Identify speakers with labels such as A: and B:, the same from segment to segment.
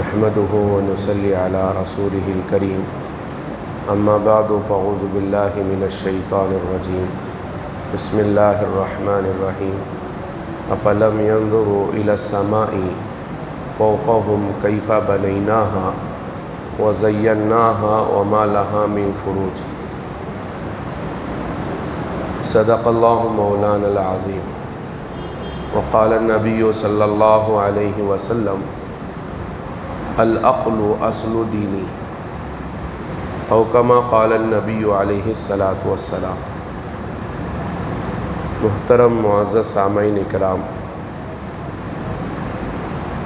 A: نحمده ونصلي على رسوله الكريم أما بعد فأعوذ بالله من الشيطان الرجيم بسم الله الرحمن الرحيم أفلم ينظروا إلى السماء فوقهم كيف بنيناها وزيناها وما لها من فروج صدق الله مولانا العظيم وقال النبي صلى الله عليه وسلم العقل اصل دینی او کما قال النبی علیہ الصلاۃ والسلام۔ محترم معزز سامعین کرام،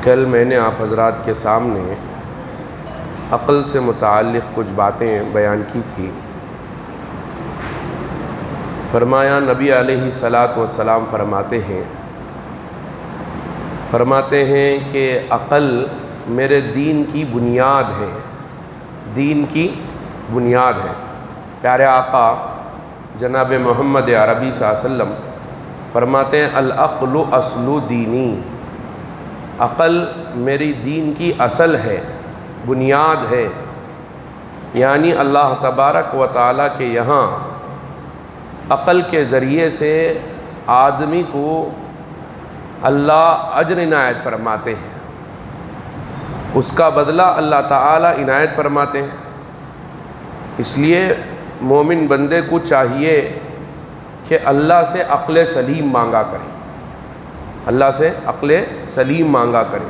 A: کل میں نے آپ حضرات کے سامنے عقل سے متعلق کچھ باتیں بیان کی تھی۔ فرمایا نبی علیہ الصلاۃ والسلام فرماتے ہیں کہ عقل میرے دین کی بنیاد ہے، دین کی بنیاد ہے۔ پیارے آقا جناب محمد عربی صلی اللہ علیہ وسلم فرماتے ہیں العقل اصل دینی، عقل میری دین کی اصل ہے، بنیاد ہے۔ یعنی اللہ تبارک و تعالیٰ کے یہاں عقل کے ذریعے سے آدمی کو اللہ اجر عنایت فرماتے ہیں، اس کا بدلہ اللہ تعالیٰ عنایت فرماتے ہیں۔ اس لیے مومن بندے کو چاہیے کہ اللہ سے عقل سلیم مانگا کرے، اللہ سے عقل سلیم مانگا کرے۔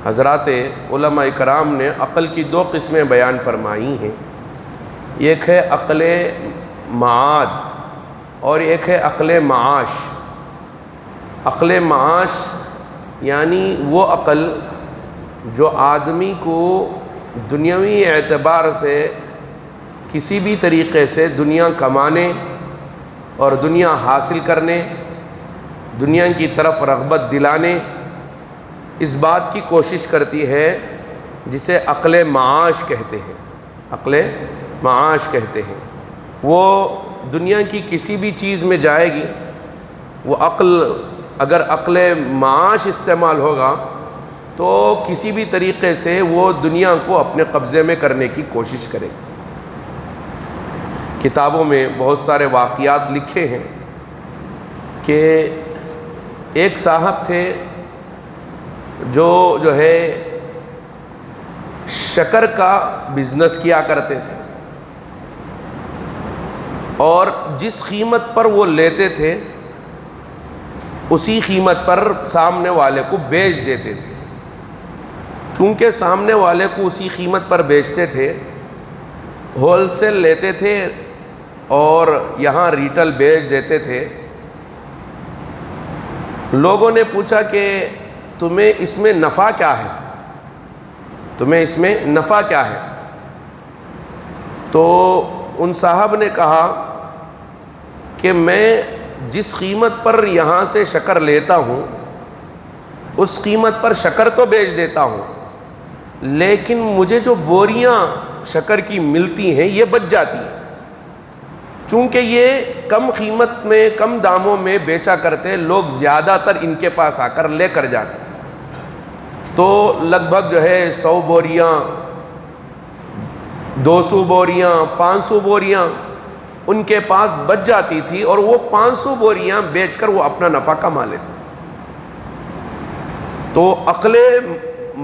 A: حضرات علماء کرام نے عقل کی دو قسمیں بیان فرمائی ہیں، ایک ہے عقل معاد اور ایک ہے عقل معاش۔ عقل معاش یعنی وہ عقل جو آدمی کو دنیاوی اعتبار سے کسی بھی طریقے سے دنیا کمانے اور دنیا حاصل کرنے، دنیا کی طرف رغبت دلانے، اس بات کی کوشش کرتی ہے جسے عقل معاش کہتے ہیں، عقل معاش کہتے ہیں۔ وہ دنیا کی کسی بھی چیز میں جائے گی، وہ عقل اگر عقل معاش استعمال ہوگا تو کسی بھی طریقے سے وہ دنیا کو اپنے قبضے میں کرنے کی کوشش کرے گی۔ کتابوں میں بہت سارے واقعات لکھے ہیں کہ ایک صاحب تھے جو ہے شکر کا بزنس کیا کرتے تھے، اور جس قیمت پر وہ لیتے تھے اسی قیمت پر سامنے والے کو بیچ دیتے تھے۔ چونکہ سامنے والے کو اسی قیمت پر بیچتے تھے، ہول سیل لیتے تھے اور یہاں ریٹیل بیچ دیتے تھے، لوگوں نے پوچھا کہ تمہیں اس میں نفع کیا ہے، تمہیں اس میں نفع کیا ہے؟ تو ان صاحب نے کہا کہ میں جس قیمت پر یہاں سے شکر لیتا ہوں اس قیمت پر شکر تو بیچ دیتا ہوں، لیکن مجھے جو بوریاں شکر کی ملتی ہیں یہ بچ جاتی ہیں، چونکہ یہ کم قیمت میں کم داموں میں بیچا کرتے، لوگ زیادہ تر ان کے پاس آ کر لے کر جاتے، تو لگ بھگ جو ہے 100 بوریاں 200 بوریاں 500 بوریاں ان کے پاس بچ جاتی تھی، اور وہ 500 بوریاں بیچ کر وہ اپنا نفع کما لیتے۔ تو عقل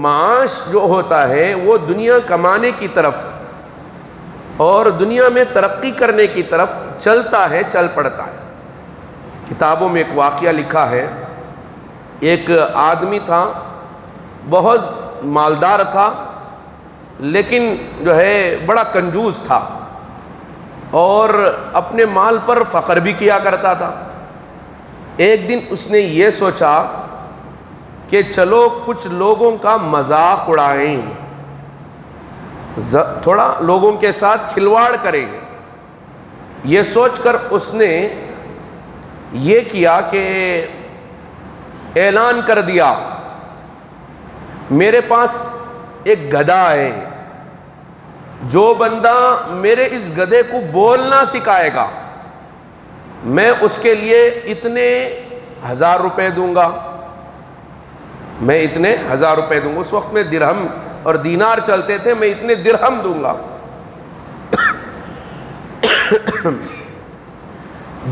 A: معاش جو ہوتا ہے وہ دنیا کمانے کی طرف اور دنیا میں ترقی کرنے کی طرف چلتا ہے، چل پڑتا ہے۔ کتابوں میں ایک واقعہ لکھا ہے، ایک آدمی تھا، بہت مالدار تھا، لیکن جو ہے بڑا کنجوس تھا اور اپنے مال پر فخر بھی کیا کرتا تھا۔ ایک دن اس نے یہ سوچا کہ چلو کچھ لوگوں کا مذاق اڑائیں، تھوڑا لوگوں کے ساتھ کھلواڑ کریں۔ یہ سوچ کر اس نے یہ کیا کہ اعلان کر دیا میرے پاس ایک گدھا ہے، جو بندہ میرے اس گدھے کو بولنا سکھائے گا میں اس کے لیے اتنے 1000 روپے دوں گا۔ میں اتنے 1000 روپے دوں گا. اس وقت میں درہم اور دینار چلتے تھے, میں اتنے درہم دوں گا.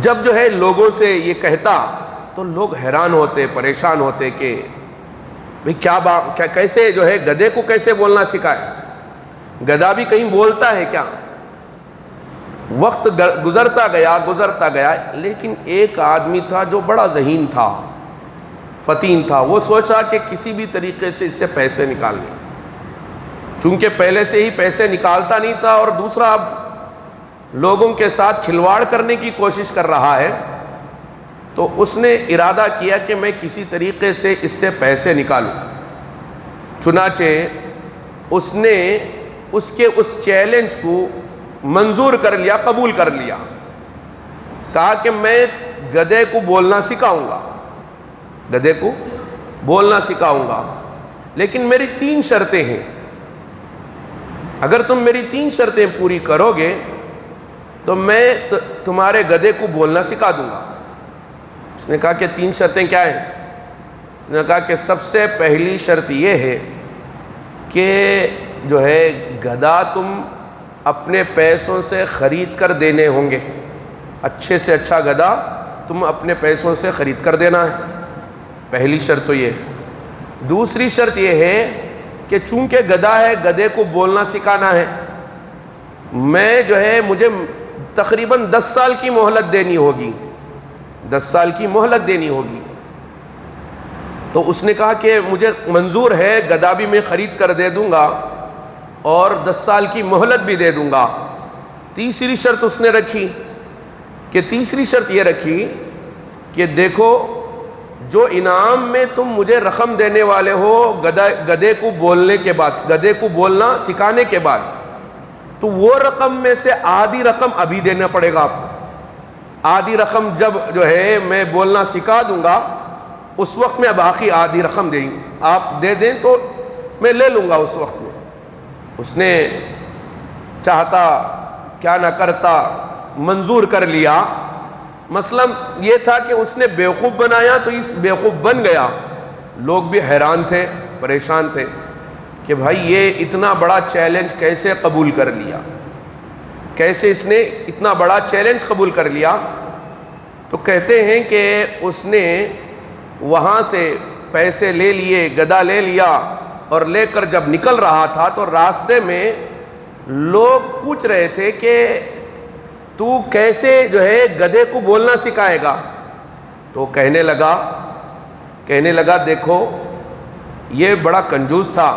A: جب جو ہے لوگوں سے یہ کہتا تو لوگ حیران ہوتے, پریشان ہوتے کہ بھئی کیا کیسے جو ہے گدھے کو کیسے بولنا سکھائے, گدھا بھی کہیں بولتا ہے کیا. وقت گزرتا گیا, لیکن ایک آدمی تھا جو بڑا ذہین تھا, فطین تھا. وہ سوچا کہ کسی بھی طریقے سے اس سے پیسے نکالنے, چونکہ پہلے سے ہی پیسے نکالتا نہیں تھا اور دوسرا اب لوگوں کے ساتھ کھلواڑ کرنے کی کوشش کر رہا ہے, تو اس نے ارادہ کیا کہ میں کسی طریقے سے اس سے پیسے نکالوں. چنانچہ اس نے اس کے اس چیلنج کو منظور کر لیا, قبول کر لیا. کہا کہ میں گدھے کو بولنا سکھاؤں گا, گدھے کو بولنا سکھاؤں گا, لیکن میری 3 شرطیں ہیں. اگر تم میری 3 شرطیں پوری کرو گے تو میں تمہارے گدھے کو بولنا سکھا دوں گا. اس نے کہا کہ 3 شرطیں کیا ہیں؟ اس نے کہا کہ سب سے پہلی شرط یہ ہے کہ جو ہے گدھا تم اپنے پیسوں سے خرید کر دینے ہوں گے. اچھے سے اچھا گدھا تم اپنے پیسوں سے خرید کر دینا ہے. پہلی شرط تو یہ. دوسری شرط یہ ہے کہ چونکہ گدھا ہے, گدھے کو بولنا سکھانا ہے. میں جو ہے مجھے تقریباً 10 سال کی مہلت دینی ہوگی, 10 سال کی مہلت دینی ہوگی. تو اس نے کہا کہ مجھے منظور ہے, گدھا بھی میں خرید کر دے دوں گا اور 10 سال کی مہلت بھی دے دوں گا. تیسری شرط اس نے رکھی کہ تیسری شرط یہ رکھی کہ دیکھو جو انعام میں تم مجھے رقم دینے والے ہو گدھے کو بولنے کے بعد, گدھے کو بولنا سکھانے کے بعد, تو وہ رقم میں سے آدھی رقم ابھی دینا پڑے گا آپ کو. آدھی رقم جب جو ہے میں بولنا سکھا دوں گا اس وقت میں باقی آدھی رقم آپ دے دیں تو میں لے لوں گا اس وقت میں. اس نے چاہتا کیا نہ کرتا, منظور کر لیا. مسئلہ یہ تھا کہ اس نے بیوقوف بنایا تو اس بیوقوف بن گیا. لوگ بھی حیران تھے, پریشان تھے کہ بھائی یہ اتنا بڑا چیلنج کیسے قبول کر لیا, کیسے اس نے اتنا بڑا چیلنج قبول کر لیا. تو کہتے ہیں کہ اس نے وہاں سے پیسے لے لیے, گدھا لے لیا, اور لے کر جب نکل رہا تھا تو راستے میں لوگ پوچھ رہے تھے کہ تو کیسے جو ہے گدھے کو بولنا سکھائے گا. تو کہنے لگا دیکھو یہ بڑا کنجوس تھا,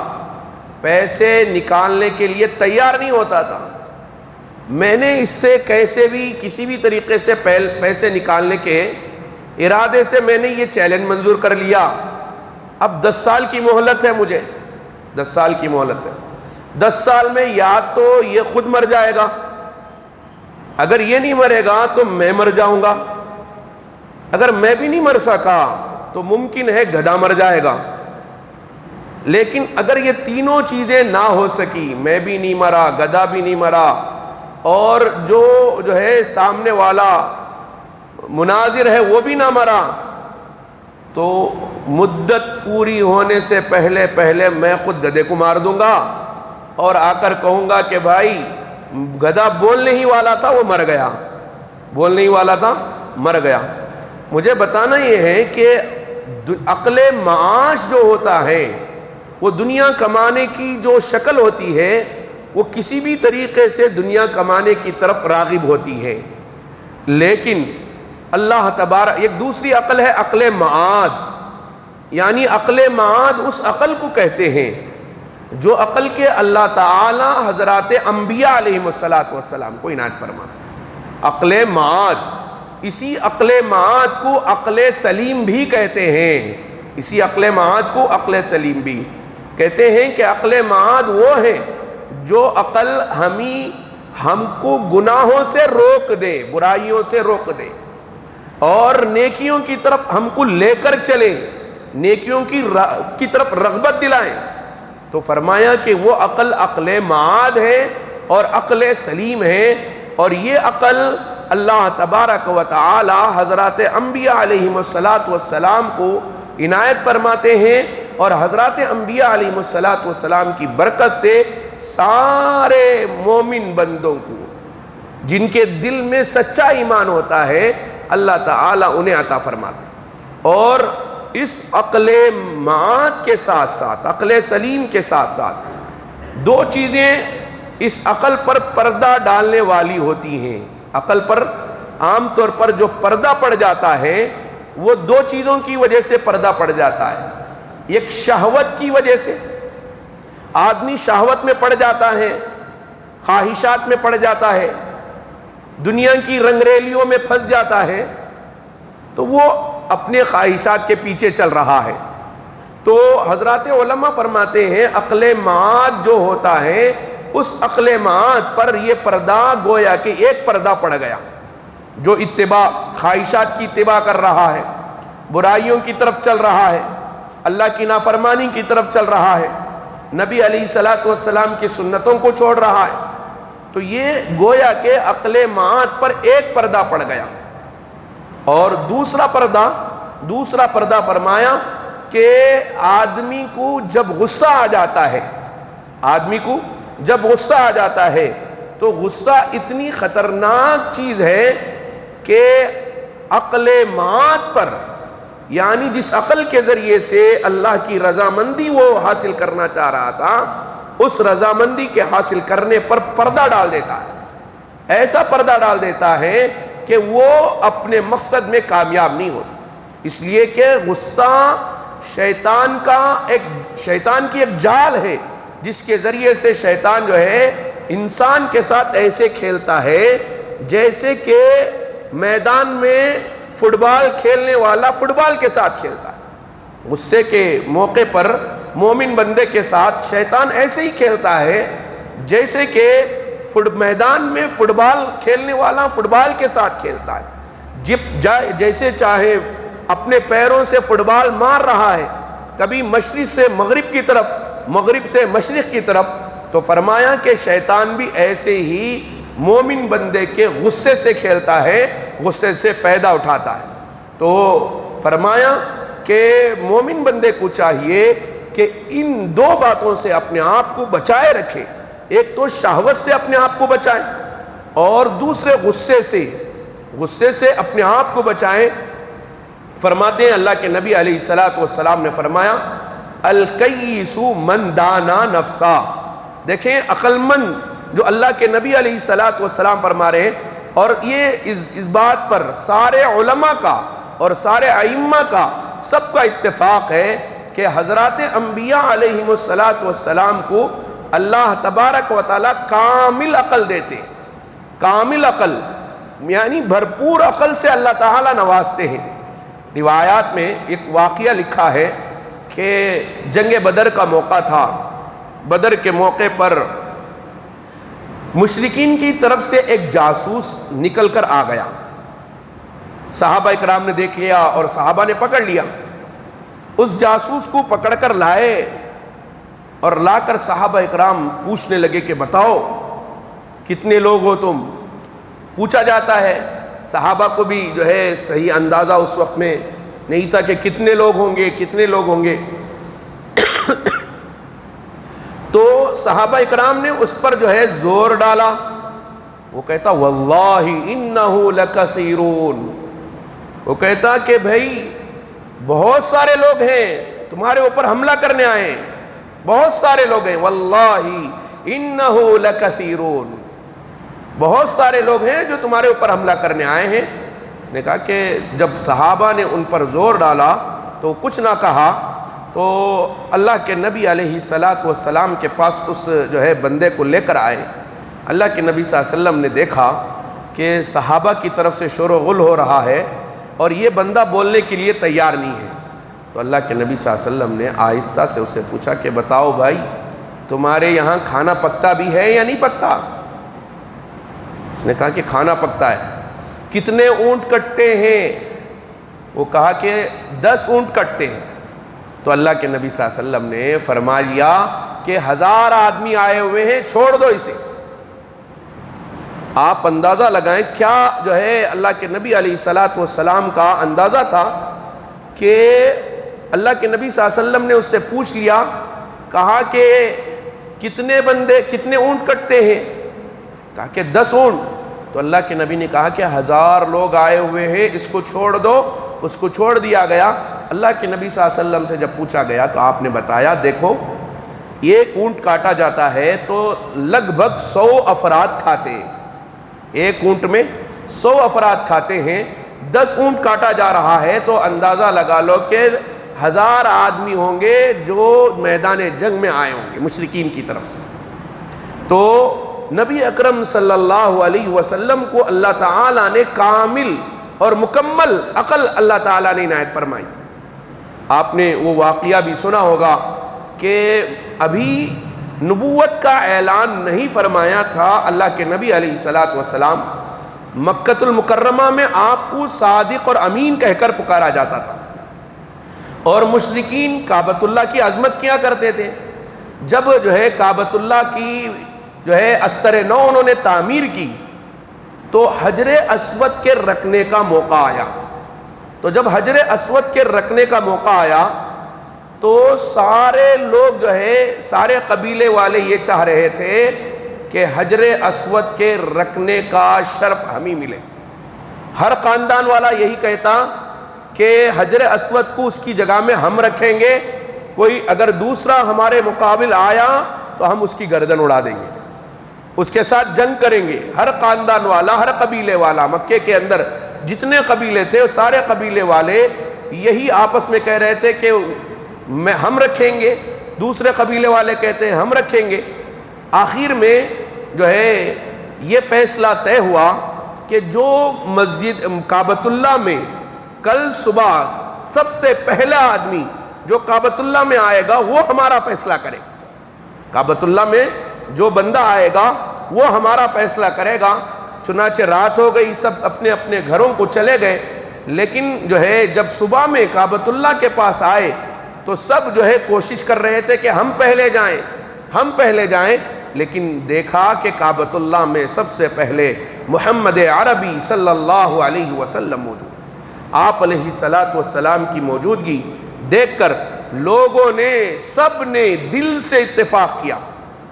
A: پیسے نکالنے کے لیے تیار نہیں ہوتا تھا. میں نے اس سے کیسے بھی کسی بھی طریقے سے پیسے نکالنے کے ارادے سے میں نے یہ چیلنج منظور کر لیا. اب 10 سال کی مہلت ہے, مجھے 10 سال کی مہلت ہے. 10 سال میں یا تو یہ خود مر جائے گا, اگر یہ نہیں مرے گا تو میں مر جاؤں گا, اگر میں بھی نہیں مر سکا تو ممکن ہے گدھا مر جائے گا. لیکن اگر یہ تینوں چیزیں نہ ہو سکی, میں بھی نہیں مرا, گدھا بھی نہیں مرا, اور جو ہے سامنے والا مناظر ہے وہ بھی نہ مرا, تو مدت پوری ہونے سے پہلے میں خود گدھے کو مار دوں گا اور آ کر کہوں گا کہ بھائی گدھا بولنے ہی والا تھا وہ مر گیا, بولنے ہی والا تھا مر گیا. مجھے بتانا یہ ہے کہ عقل معاش جو ہوتا ہے وہ دنیا کمانے کی جو شکل ہوتی ہے وہ کسی بھی طریقے سے دنیا کمانے کی طرف راغب ہوتی ہے. لیکن اللہ تبارک ایک دوسری عقل ہے, عقل معاد. یعنی عقل معاد اس عقل کو کہتے ہیں جو عقل کے اللہ تعالی حضرات انبیاء علیہ السلام کو عنایت فرماتے ہیں. عقل معاد, اسی عقل معاد کو عقل سلیم بھی کہتے ہیں. اسی عقل معاد کو عقل سلیم بھی کہتے ہیں کہ عقل معاد وہ ہے جو عقل ہم کو گناہوں سے روک دے, برائیوں سے روک دے, اور نیکیوں کی طرف ہم کو لے کر چلے, نیکیوں کی طرف رغبت دلائیں. تو فرمایا کہ وہ عقل معاد ہے اور عقل سلیم ہے, اور یہ عقل اللہ تبارک و تعالی حضرات انبیاء علیہ الصلوۃ والسلام کو عنایت فرماتے ہیں اور حضرات انبیاء علیہ السلام کی برکت سے سارے مومن بندوں کو جن کے دل میں سچا ایمان ہوتا ہے اللہ تعالیٰ انہیں عطا فرماتے ہیں۔ اور اس عقل معاد کے ساتھ ساتھ، عقل سلیم کے ساتھ ساتھ دو چیزیں اس عقل پر پردہ ڈالنے والی ہوتی ہیں۔ عقل پر عام طور پر جو پردہ پڑ جاتا ہے وہ دو چیزوں کی وجہ سے پردہ پڑ جاتا ہے۔ ایک شہوت کی وجہ سے، آدمی شہوت میں پڑ جاتا ہے، خواہشات میں پڑ جاتا ہے، دنیا کی رنگریلیوں میں پھنس جاتا ہے، تو وہ اپنے خواہشات کے پیچھے چل رہا ہے۔ تو حضرات علماء فرماتے ہیں عقل معاد جو ہوتا ہے اس عقل معاد پر یہ پردہ گویا کہ ایک پردہ پڑ گیا، جو اتباع، خواہشات کی اتباع کر رہا ہے، برائیوں کی طرف چل رہا ہے، اللہ کی نافرمانی کی طرف چل رہا ہے، نبی علیہ السلام کی سنتوں کو چھوڑ رہا ہے، تو یہ گویا کہ عقل معاد پر ایک پردہ پڑ گیا۔ اور دوسرا پردہ فرمایا کہ آدمی کو جب غصہ آ جاتا ہے، تو غصہ اتنی خطرناک چیز ہے کہ عقل معاد پر، یعنی جس عقل کے ذریعے سے اللہ کی رضامندی وہ حاصل کرنا چاہ رہا تھا، اس رضامندی کے حاصل کرنے پر پردہ ڈال دیتا ہے، ایسا پردہ ڈال دیتا ہے کہ وہ اپنے مقصد میں کامیاب نہیں ہوتا۔ اس لیے کہ غصہ شیطان کی ایک جال ہے جس کے ذریعے سے شیطان جو ہے انسان کے ساتھ ایسے کھیلتا ہے جیسے کہ میدان میں فٹ بال کھیلنے والا فٹ بال کے ساتھ کھیلتا ہے۔ غصے کے موقع پر مومن بندے کے ساتھ شیطان ایسے ہی کھیلتا ہے جیسے کہ میدان میں فٹ بال کھیلنے والا فٹ بال کے ساتھ کھیلتا ہے، جیسے چاہے اپنے پیروں سے فٹ بال مار رہا ہے، کبھی مشرق سے مغرب کی طرف، مغرب سے مشرق کی طرف۔ تو فرمایا کہ شیطان بھی ایسے ہی مومن بندے کے غصے سے کھیلتا ہے، غصے سے فائدہ اٹھاتا ہے۔ تو فرمایا کہ مومن بندے کو چاہیے کہ ان دو باتوں سے اپنے آپ کو بچائے رکھے، ایک تو شہوت سے اپنے آپ کو بچائیں اور دوسرے غصے سے اپنے آپ کو بچائیں۔ فرماتے ہیں اللہ کے نبی علیہ السلام نے فرمایا الکیس من دانا نفسا۔ دیکھیں عقل مند جو اللہ کے نبی علیہ السلام فرما رہے ہیں، اور یہ اس بات پر سارے علماء کا اور سارے ائمہ کا سب کا اتفاق ہے کہ حضرات انبیاء علیہ السلام کو اللہ تبارک و تعالیٰ کامل عقل دیتے، کامل عقل یعنی بھرپور عقل سے اللہ تعالیٰ نوازتے ہیں۔ روایات میں ایک واقعہ لکھا ہے کہ جنگ بدر کا موقع تھا، بدر کے موقع پر مشرکین کی طرف سے ایک جاسوس نکل کر آ گیا، صحابہ اکرام نے دیکھ لیا اور صحابہ نے پکڑ لیا، اس جاسوس کو پکڑ کر لائے اور لا کر صحابہ اکرام پوچھنے لگے کہ بتاؤ کتنے لوگ ہو تم، پوچھا جاتا ہے۔ صحابہ کو بھی جو ہے صحیح اندازہ اس وقت میں نہیں تھا کہ کتنے لوگ ہوں گے تو صحابہ اکرام نے اس پر جو ہے زور ڈالا، وہ کہتا واللہ انہو لکثیرون، وہ کہتا کہ بھائی بہت سارے لوگ ہیں تمہارے اوپر حملہ کرنے آئے ہیں، بہت سارے لوگ ہیں، واللہ انہو لکثیرون، بہت سارے لوگ ہیں جو تمہارے اوپر حملہ کرنے آئے ہیں۔ اس نے کہا کہ جب صحابہ نے ان پر زور ڈالا تو کچھ نہ کہا، تو اللہ کے نبی علیہ السلام کے پاس اس جو ہے بندے کو لے کر آئے۔ اللہ کے نبی صلی اللہ علیہ وسلم نے دیکھا کہ صحابہ کی طرف سے شور و غل ہو رہا ہے اور یہ بندہ بولنے کے لیے تیار نہیں ہے، تو اللہ کے نبی صلی اللہ علیہ وسلم نے آہستہ سے اس سے پوچھا کہ بتاؤ بھائی تمہارے یہاں کھانا پکتا بھی ہے یا نہیں پکتا؟ اس نے کہا کہ کھانا پکتا ہے۔ کتنے اونٹ کٹتے ہیں؟ وہ کہا کہ 10 اونٹ کٹتے ہیں۔ تو اللہ کے نبی صلی اللہ علیہ وسلم نے فرما لیا کہ 1000 آدمی آئے ہوئے ہیں، چھوڑ دو اسے۔ آپ اندازہ لگائیں کیا جو ہے اللہ کے نبی علیہ السلام کا اندازہ تھا کہ اللہ کے نبی صلی اللہ علیہ وسلم نے اس سے پوچھ لیا، کہا کہ کتنے اونٹ کٹتے ہیں؟ کہا کہ 10 اونٹ۔ تو اللہ کے نبی نے کہا کہ 1000 لوگ آئے ہوئے ہیں، اس کو چھوڑ دو۔ اس کو چھوڑ دیا گیا۔ اللہ کے نبی صلی اللہ علیہ وسلم سے جب پوچھا گیا تو آپ نے بتایا، دیکھو 1 اونٹ کاٹا جاتا ہے تو لگ بھگ 100 افراد کھاتے ہیں، 1 اونٹ میں 100 افراد کھاتے ہیں۔ 10 اونٹ کاٹا جا رہا ہے تو اندازہ لگا لو کہ 1000 آدمی ہوں گے جو میدان جنگ میں آئے ہوں گے مشرکین کی طرف سے۔ تو نبی اکرم صلی اللہ علیہ وسلم کو اللہ تعالیٰ نے کامل اور مکمل عقل اللہ تعالیٰ نے عنایت فرمائی۔ آپ نے وہ واقعہ بھی سنا ہوگا کہ ابھی نبوت کا اعلان نہیں فرمایا تھا، اللہ کے نبی علیہ الصلاۃ والسلام مکۃ المکرمہ میں آپ کو صادق اور امین کہہ کر پکارا جاتا تھا، اور مشرکین کعبۃ اللہ کی عظمت کیا کرتے تھے۔ جب کعبۃ اللہ کی اثر نو انہوں نے تعمیر کی تو حجر اسود کے رکھنے کا موقع آیا۔ تو جب حجر اسود کے رکھنے کا موقع آیا تو سارے لوگ سارے قبیلے والے یہ چاہ رہے تھے کہ حجر اسود کے رکھنے کا شرف ہمیں ملے۔ ہر خاندان والا یہی کہتا کہ حجر اسود کو اس کی جگہ میں ہم رکھیں گے، کوئی اگر دوسرا ہمارے مقابل آیا تو ہم اس کی گردن اڑا دیں گے، اس کے ساتھ جنگ کریں گے۔ ہر خاندان والا، ہر قبیلے والا، مکے کے اندر جتنے قبیلے تھے سارے قبیلے والے یہی آپس میں کہہ رہے تھے کہ ہم رکھیں گے، دوسرے قبیلے والے کہتے ہیں ہم رکھیں گے۔ آخر میں یہ فیصلہ طے ہوا کہ جو مسجد کعبۃ اللہ میں کل صبح سب سے پہلا آدمی جو کعبۃ اللہ میں آئے گا وہ ہمارا فیصلہ کرے، کعبۃ اللہ میں جو بندہ آئے گا وہ ہمارا فیصلہ کرے گا۔ چنانچہ رات ہو گئی، سب اپنے اپنے گھروں کو چلے گئے، لیکن جب صبح میں کعبۃ اللہ کے پاس آئے تو سب کوشش کر رہے تھے کہ ہم پہلے جائیں، لیکن دیکھا کہ کعبۃ اللہ میں سب سے پہلے محمد عربی صلی اللہ علیہ وسلم موجود۔ آپ علیہ الصلاۃ والسلام کی موجودگی دیکھ کر لوگوں نے، سب نے دل سے اتفاق کیا۔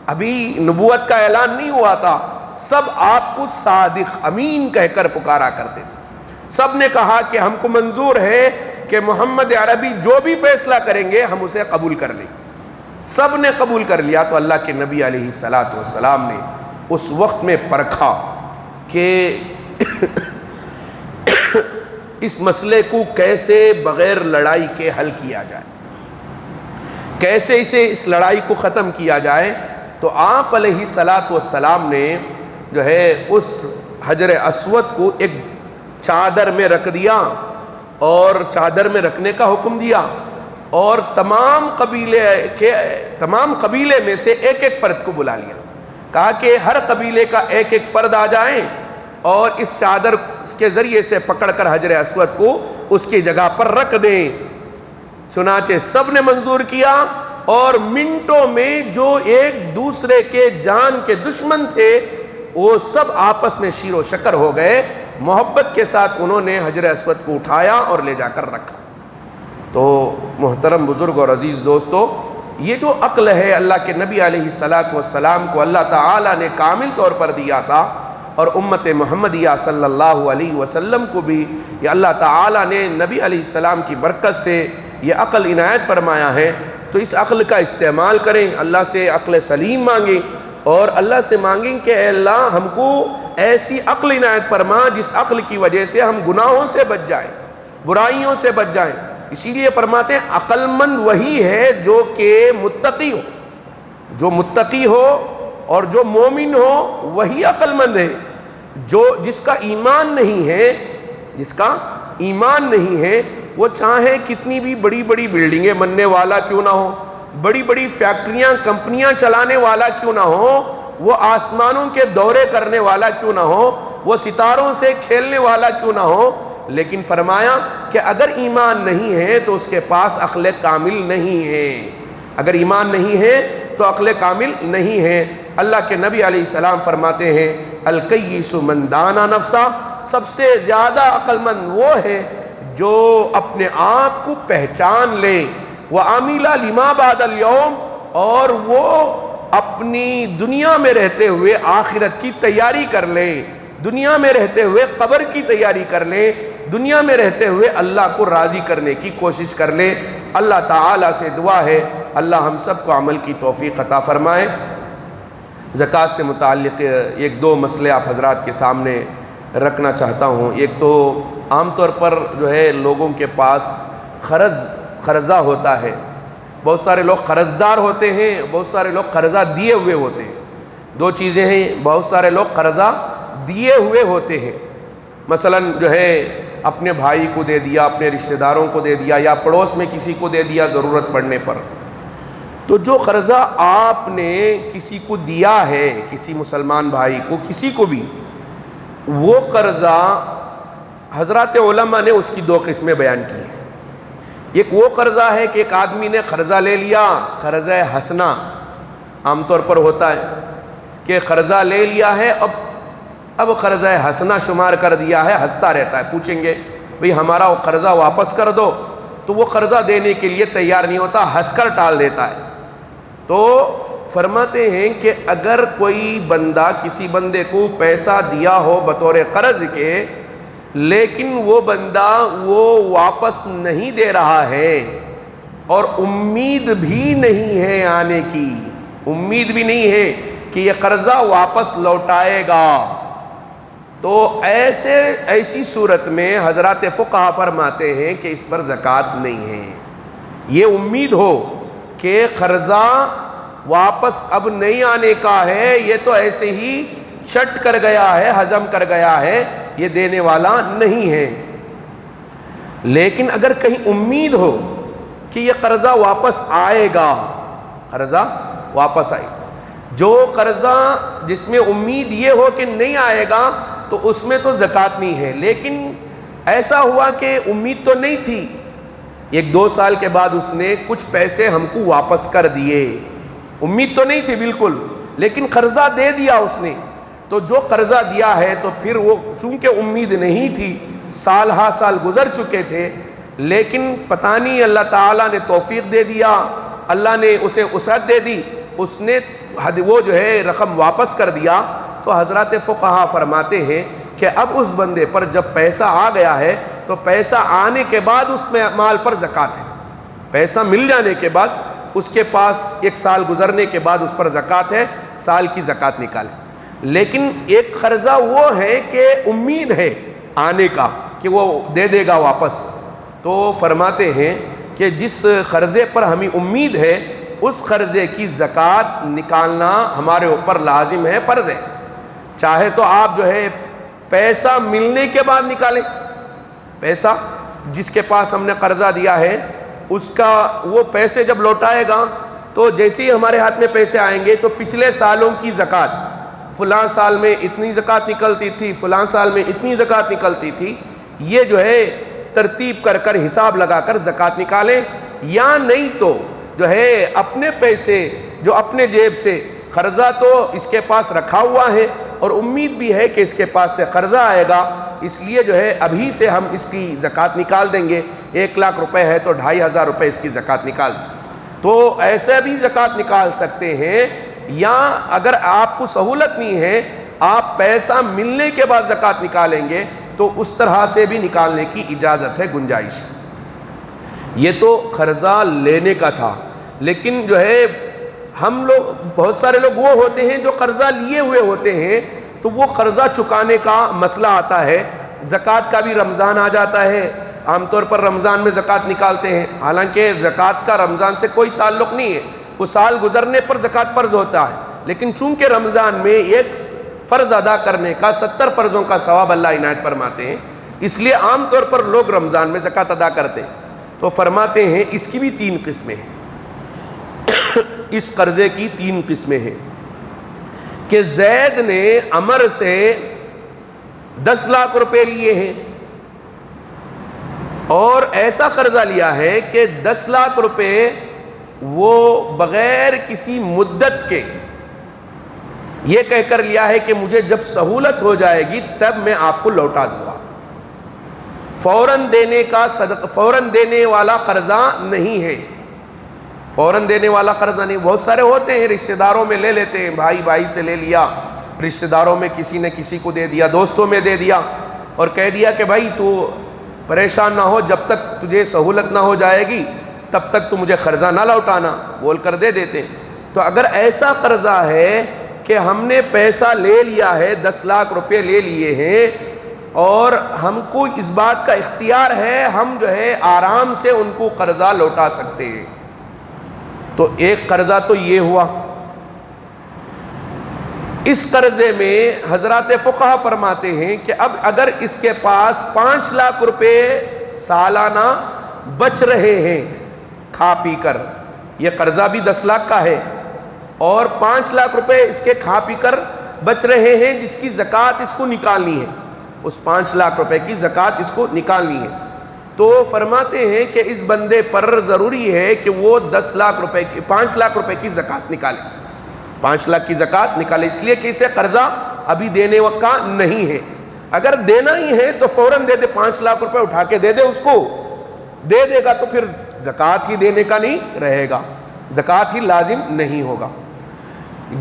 A: ابھی نبوت کا اعلان نہیں ہوا تھا، سب آپ کو صادق امین کہہ کر پکارا کرتے تھے۔ سب نے کہا کہ ہم کو منظور ہے کہ محمد عربی جو بھی فیصلہ کریں گے ہم اسے قبول کر لیں۔ سب نے قبول کر لیا۔ تو اللہ کے نبی علیہ الصلاۃ والسلام نے اس وقت میں پرکھا کہ اس مسئلے کو کیسے بغیر لڑائی کے حل کیا جائے، کیسے اس لڑائی کو ختم کیا جائے۔ تو آپ علیہ الصلاۃ والسلام نے اس حجر اسود کو ایک چادر میں رکھ دیا، اور چادر میں رکھنے کا حکم دیا، اور تمام قبیلے میں سے ایک فرد کو بلا لیا۔ کہا کہ ہر قبیلے کا ایک فرد آ جائیں اور اس چادر کے ذریعے سے پکڑ کر حجر اسود کو اس کی جگہ پر رکھ دیں۔ چنانچہ سب نے منظور کیا، اور منٹوں میں جو ایک دوسرے کے جان کے دشمن تھے وہ سب آپس میں شیر و شکر ہو گئے۔ محبت کے ساتھ انہوں نے حجر اسود کو اٹھایا اور لے جا کر رکھا۔ تو محترم بزرگ اور عزیز دوستو، یہ جو عقل ہے اللہ کے نبی علیہ الصلاۃ والسلام کو اللہ تعالیٰ نے کامل طور پر دیا تھا، اور امت محمدیہ صلی اللہ علیہ وسلم کو بھی یہ اللہ تعالیٰ نے نبی علیہ السلام کی برکت سے یہ عقل عنایت فرمایا ہے۔ تو اس عقل کا استعمال کریں، اللہ سے عقل سلیم مانگیں، اور اللہ سے مانگیں کہ اے اللہ ہم کو ایسی عقل عنایت فرما جس عقل کی وجہ سے ہم گناہوں سے بچ جائیں، برائیوں سے بچ جائیں۔ اسی لیے فرماتے ہیں عقل مند وہی ہے جو کہ متقی ہو، جو متقی ہو اور جو مومن ہو وہی عقل مند ہے۔ جس کا ایمان نہیں ہے وہ چاہے کتنی بھی بڑی بڑی بلڈنگیں بننے والا کیوں نہ ہو، بڑی بڑی فیکٹریاں کمپنیاں چلانے والا کیوں نہ ہو، وہ آسمانوں کے دورے کرنے والا کیوں نہ ہو، وہ ستاروں سے کھیلنے والا کیوں نہ ہو، لیکن فرمایا کہ اگر ایمان نہیں ہے تو اس کے پاس عقل کامل نہیں ہے۔ اگر ایمان نہیں ہے تو عقل کامل نہیں ہے۔ اللہ کے نبی علیہ السلام فرماتے ہیں الکیس من دانا نفسا، سب سے زیادہ عقل مند وہ ہے جو اپنے آپ کو پہچان لے، وَعَمِلَ لِمَا بَعْدَ الْيَوْمِ، اور وہ اپنی دنیا میں رہتے ہوئے آخرت کی تیاری کر لے، دنیا میں رہتے ہوئے قبر کی تیاری کر لے، دنیا میں رہتے ہوئے اللہ کو راضی کرنے کی کوشش کر لے۔ اللہ تعالیٰ سے دعا ہے اللہ ہم سب کو عمل کی توفیق عطا فرمائے۔ زکوٰۃ سے متعلق ایک دو مسئلے آپ حضرات کے سامنے رکھنا چاہتا ہوں۔ ایک تو عام طور پر جو ہے لوگوں کے پاس قرضہ ہوتا ہے، بہت سارے لوگ قرض دار ہوتے ہیں، بہت سارے لوگ قرضہ دیے ہوئے ہوتے ہیں۔ دو چیزیں ہیں، بہت سارے لوگ قرضہ دیے ہوئے ہوتے ہیں، مثلا جو ہے اپنے بھائی کو دے دیا، اپنے رشتہ داروں کو دے دیا، یا پڑوس میں کسی کو دے دیا ضرورت پڑنے پر۔ تو جو قرضہ آپ نے کسی کو دیا ہے، کسی مسلمان بھائی کو، کسی کو بھی، وہ قرضہ حضرات علماء نے اس کی دو قسمیں بیان کی ہیں۔ ایک وہ قرضہ ہے کہ ایک آدمی نے قرضہ لے لیا، قرضہ حسنہ عام طور پر ہوتا ہے کہ قرضہ لے لیا ہے، اب قرضہ حسنہ شمار کر دیا ہے، ہنستا رہتا ہے۔ پوچھیں گے بھئی ہمارا وہ قرضہ واپس کر دو، تو وہ قرضہ دینے کے لیے تیار نہیں ہوتا، ہنس کر ٹال دیتا ہے۔ تو فرماتے ہیں کہ اگر کوئی بندہ کسی بندے کو پیسہ دیا ہو بطور قرض کے، لیکن وہ بندہ وہ واپس نہیں دے رہا ہے اور امید بھی نہیں ہے آنے کی، امید بھی نہیں ہے کہ یہ قرضہ واپس لوٹائے گا، تو ایسی صورت میں حضرات فقہا فرماتے ہیں کہ اس پر زکوٰۃ نہیں ہے۔ یہ امید ہو کہ قرضہ واپس اب نہیں آنے کا ہے، یہ تو ایسے ہی چٹ کر گیا ہے، ہضم کر گیا ہے، یہ دینے والا نہیں ہے۔ لیکن اگر کہیں امید ہو کہ یہ قرضہ واپس آئے گا، قرضہ واپس آئے گا، جو قرضہ جس میں امید یہ ہو کہ نہیں آئے گا تو اس میں تو زکوٰۃ نہیں ہے۔ لیکن ایسا ہوا کہ امید تو نہیں تھی، ایک دو سال کے بعد اس نے کچھ پیسے ہم کو واپس کر دیے، امید تو نہیں تھی بالکل، لیکن قرضہ دے دیا اس نے، تو جو قرضہ دیا ہے تو پھر وہ چونکہ امید نہیں تھی، سال ہا سال گزر چکے تھے، لیکن پتہ نہیں اللہ تعالیٰ نے توفیق دے دیا، اللہ نے اسے وسعت دے دی، اس نے وہ جو ہے رقم واپس کر دیا، تو حضرات فقہا فرماتے ہیں کہ اب اس بندے پر جب پیسہ آ گیا ہے تو پیسہ آنے کے بعد اس میں مال پر زکوٰۃ ہے، پیسہ مل جانے کے بعد اس کے پاس ایک سال گزرنے کے بعد اس پر زکوٰۃ ہے، سال کی زکوٰۃ نکالے۔ لیکن ایک قرضہ وہ ہے کہ امید ہے آنے کا کہ وہ دے دے گا واپس، تو فرماتے ہیں کہ جس قرضے پر ہمیں امید ہے اس قرضے کی زکوٰۃ نکالنا ہمارے اوپر لازم ہے، فرض ہے۔ چاہے تو آپ جو ہے پیسہ ملنے کے بعد نکالیں، پیسہ جس کے پاس ہم نے قرضہ دیا ہے اس کا وہ پیسے جب لوٹائے گا تو جیسے ہی ہمارے ہاتھ میں پیسے آئیں گے تو پچھلے سالوں کی زکوٰۃ، فلاں سال میں اتنی زکوٰۃ نکلتی تھی، فلاں سال میں اتنی زکوٰۃ نکلتی تھی، یہ جو ہے ترتیب کر کر حساب لگا کر زکوٰۃ نکالیں، یا نہیں تو جو ہے اپنے پیسے جو اپنے جیب سے، قرضہ تو اس کے پاس رکھا ہوا ہے اور امید بھی ہے کہ اس کے پاس سے قرضہ آئے گا، اس لیے جو ہے ابھی سے ہم اس کی زکوٰۃ نکال دیں گے، 1,00,000 روپے ہے تو 2,500 روپے اس کی زکوٰۃ نکال دیں، تو ایسے بھی زکوٰۃ نکال سکتے ہیں۔ یا اگر آپ کو سہولت نہیں ہے، آپ پیسہ ملنے کے بعد زکوٰۃ نکالیں گے تو اس طرح سے بھی نکالنے کی اجازت ہے، گنجائش۔ یہ تو قرضہ لینے کا تھا، لیکن جو ہے ہم لوگ، بہت سارے لوگ وہ ہوتے ہیں جو قرضہ لیے ہوئے ہوتے ہیں، تو وہ قرضہ چکانے کا مسئلہ آتا ہے، زکوٰۃ کا بھی رمضان آ جاتا ہے، عام طور پر رمضان میں زکوٰۃ نکالتے ہیں، حالانکہ زکوٰۃ کا رمضان سے کوئی تعلق نہیں ہے، وہ سال گزرنے پر زکوٰۃ فرض ہوتا ہے، لیکن چونکہ رمضان میں ایک فرض ادا کرنے کا 70 فرضوں کا ثواب اللہ عنایت فرماتے ہیں، اس لیے عام طور پر لوگ رمضان میں زکوٰۃ ادا کرتے ہیں، تو فرماتے ہیں اس کی بھی 3 قسمیں ہیں، اس قرضے کی 3 قسمیں ہیں کہ زید نے عمر سے 10 لاکھ روپے لیے ہیں اور ایسا قرضہ لیا ہے کہ 10 لاکھ روپے وہ بغیر کسی مدت کے یہ کہہ کر لیا ہے کہ مجھے جب سہولت ہو جائے گی تب میں آپ کو لوٹا دوں گا، فوراً دینے کا صدقہ، فوراً دینے والا قرضہ نہیں ہے، فوراً دینے والا قرضہ نہیں۔ بہت سارے ہوتے ہیں رشتہ داروں میں لے لیتے ہیں، بھائی بھائی سے لے لیا، رشتہ داروں میں کسی نے کسی کو دے دیا، دوستوں میں دے دیا، اور کہہ دیا کہ بھائی تو پریشان نہ ہو، جب تک تجھے سہولت نہ ہو جائے گی تب تک تو مجھے قرضہ نہ لوٹانا، بول کر دے دیتے۔ تو اگر ایسا قرضہ ہے کہ ہم نے پیسہ لے لیا ہے، 10 لاکھ روپے لے لیے ہیں، اور ہم کو اس بات کا اختیار ہے، ہم جو ہے آرام سے ان کو قرضہ لوٹا سکتے ہیں، تو ایک قرضہ تو یہ ہوا۔ اس قرضے میں حضرات فقہا فرماتے ہیں کہ اب اگر اس کے پاس 5 لاکھ روپے سالانہ بچ رہے ہیں کھا پی کر، یہ قرضہ بھی 10 لاکھ کا ہے، اور 5 لاکھ روپے اس کے کھا پی کر بچ رہے ہیں، جس کی زکوٰۃ اس کو نکالنی ہے، اس 5 لاکھ روپے کی زکوٰۃ اس کو نکالنی ہے، تو فرماتے ہیں کہ اس بندے پر ضروری ہے کہ وہ 10 لاکھ روپے کی 5 لاکھ روپے کی زکوٰۃ نکالے، 5 لاکھ کی زکوٰۃ نکالے، اس لیے کہ اسے قرضہ ابھی دینے کا نہیں ہے۔ اگر دینا ہی ہے تو فوراً دے دے، 5 لاکھ روپے اٹھا کے دے دے، اس کو دے دے گا تو پھر زکوٰۃ ہی دینے کا نہیں رہے گا، زکوٰۃ ہی لازم نہیں ہوگا۔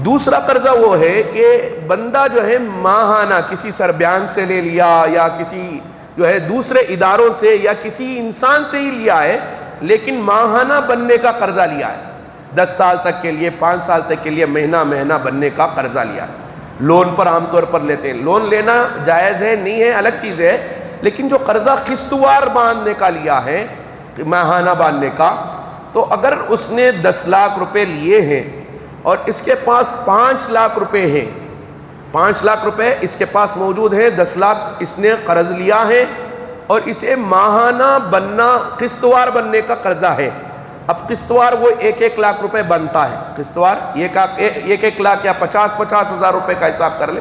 A: دوسرا قرضہ وہ ہے کہ بندہ جو ہے ماہانہ کسی سر بینک سے لے لیا، یا کسی جو ہے دوسرے اداروں سے یا کسی انسان سے ہی لیا ہے، لیکن ماہانہ بننے کا قرضہ لیا ہے، 10 سال تک کے لیے، 5 سال تک کے لیے مہینہ مہینہ بننے کا قرضہ لیا ہے۔ لون پر عام طور پر لیتے ہیں، لون لینا جائز ہے نہیں ہے الگ چیز ہے، لیکن جو قرضہ قسط وار باندھنے کا لیا ہے، ماہانہ باندھنے کا، تو اگر اس نے 10 لاکھ روپے لیے ہیں اور اس کے پاس 5 لاکھ روپے ہیں، 5 لاکھ روپے اس کے پاس موجود ہیں، 10 لاکھ اس نے قرض لیا ہے، اور اسے ماہانہ بننا، قسط وار بننے کا قرضہ ہے۔ اب قسط وار وہ 1-1 لاکھ روپے بنتا ہے، قسط وار 1-1 لاکھ یا 50-50 ہزار روپے کا حساب کر لیں،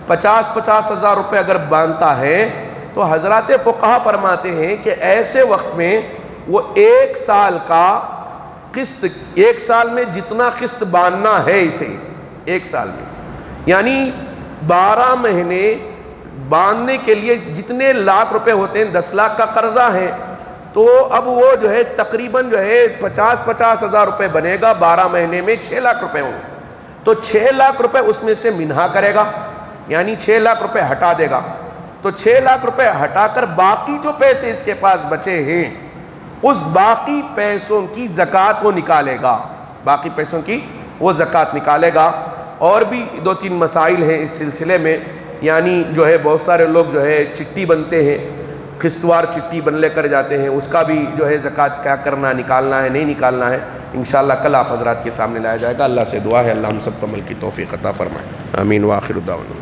A: 50-50 ہزار روپے اگر بنتا ہے تو حضرات فقہا فرماتے ہیں کہ ایسے وقت میں وہ 1 سال کا قسط، 1 سال میں جتنا قسط باندھنا ہے اسے 1 سال میں، یعنی 12 مہینے باندھنے کے لیے جتنے لاکھ روپے ہوتے ہیں، 10 لاکھ کا قرضہ ہے، تو اب وہ جو ہے تقریباً جو ہے 50-50 ہزار روپے بنے گا، 12 مہینے میں 6 لاکھ روپے ہوں، تو 6 لاکھ روپے اس میں سے منہا کرے گا، یعنی 6 لاکھ روپے ہٹا دے گا، تو 6 لاکھ روپے ہٹا کر باقی جو پیسے اس کے پاس بچے ہیں، اس باقی پیسوں کی زکوٰۃ وہ نکالے گا، باقی پیسوں کی وہ زکوٰۃ نکالے گا۔ اور بھی 2-3 مسائل ہیں اس سلسلے میں، یعنی جو ہے بہت سارے لوگ جو ہے چٹی بنتے ہیں، قسط وار چٹی بن لے کر جاتے ہیں، اس کا بھی جو ہے زکوٰۃ کیا کرنا، نکالنا ہے نہیں نکالنا ہے، انشاءاللہ کل آپ حضرات کے سامنے لایا جائے گا۔ اللہ سے دعا ہے اللہ ہم سب کو عمل کی توفیق عطا فرمائے، آمین۔ وآخر دعوانا